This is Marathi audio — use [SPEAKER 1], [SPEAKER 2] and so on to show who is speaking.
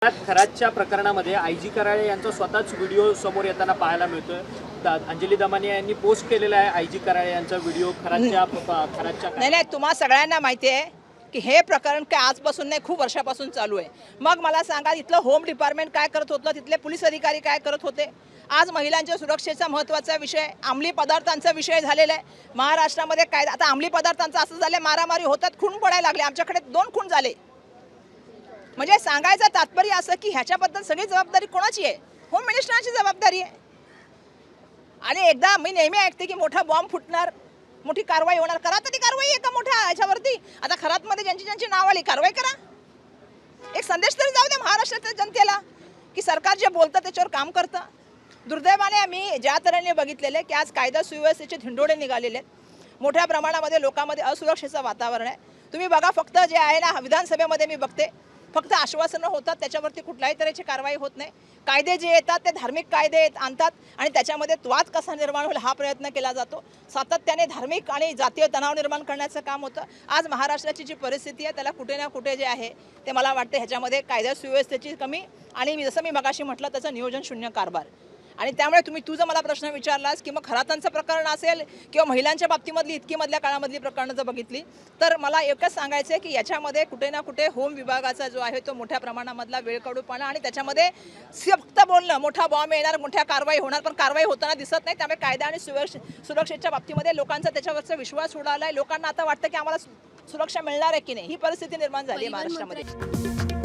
[SPEAKER 1] खरातच्या प्रकरणामध्ये आयजी कराळे यांचा स्वतःच व्हिडिओ समोर येताना पाहायला मिळतोय. अंजली दमानिया यांनी पोस्ट केलेला आहे आयजी कराळे यांचा व्हिडिओ खरातच्या
[SPEAKER 2] नाही तुम्हा सगळ्यांना माहिती आहे की हे प्रकरण काय आजपासून नाही, खूप वर्षापासून चालू आहे. मग मला सांगा, इथलं होम डिपार्टमेंट काय करत होतं, तिथले पोलीस अधिकारी काय करत होते. आज महिलांच्या सुरक्षेचा महत्त्वाचा विषय, अंमली पदार्थांचा विषय झालेला आहे महाराष्ट्रामध्ये. काय आता अंमली पदार्थांचं असं झालं, मारामारी होतात, खून पडायला लागले. आमच्याकडे 2 खून झाले. म्हणजे सांगायचं तात्पर्य असं की ह्याच्याबद्दल सगळी जबाबदारी कोणाची आहे? होम मिनिस्टरांची जबाबदारी आहे. आणि एकदा मी नेहमी ऐकते की मोठा बॉम्ब फुटणार, मोठी कारवाई होणार. करा तरी कारवाई आहे का मोठ्या ह्याच्यावरती? आता खरातमध्ये ज्यांची नाव आली, कारवाई करा. एक संदेश तरी जाऊ द्या महाराष्ट्राच्या जनतेला की सरकार जे बोलतं त्याच्यावर काम करतं. दुर्दैवाने आम्ही ज्या तऱ्हेने बघितलेले की आज कायदा सुव्यवस्थेचे धिंडोडे निघालेले आहेत. मोठ्या प्रमाणामध्ये लोकांमध्ये असुरक्षेचं वातावरण आहे. तुम्ही बघा, फक्त जे आहे ना, विधानसभेमध्ये मी बघते फक्त आश्वासनं होतात, त्याच्यावरती कुठल्याही तऱ्हेची कारवाई होत नाही. कायदे जे येतात ते धार्मिक कायदे आणतात आणि त्याच्यामध्ये वाद कसा निर्माण होईल हा प्रयत्न केला जातो. सातत्याने धार्मिक आणि जातीय तणाव निर्माण करण्याचं काम होतं. आज महाराष्ट्राची जी परिस्थिती आहे त्याला कुठे ना कुठे जे आहे ते मला वाटतं ह्याच्यामध्ये कायदा सुव्यवस्थेची कमी आणि जसं मी मगाशी म्हटलं त्याचं नियोजन शून्य कारभार. आणि त्यामुळे तू जर मला प्रश्न विचारलास की मग खरातांचं प्रकरण असेल किंवा महिलांच्या बाबतीमधली इतकी मधल्या काळामधली प्रकरणं जर बघितली तर मला एकच सांगायचं आहे की याच्यामध्ये कुठे ना कुठे होम विभागाचा जो आहे तो मोठ्या प्रमाणामधला वेळकाढूपणा आणि त्याच्यामध्ये फक्त बोलणं, मोठा बॉम्ब येणार, मोठ्या कारवाई होणार, पण कारवाई होताना दिसत नाही. त्यामुळे कायदा आणि सुरक्षेच्या बाबतीमध्ये लोकांचा त्याच्यावरचा विश्वास उडाला आहे. लोकांना आता वाटतं की आम्हाला सुरक्षा मिळणार आहे की नाही, ही परिस्थिती निर्माण झाली आहे महाराष्ट्रामध्ये.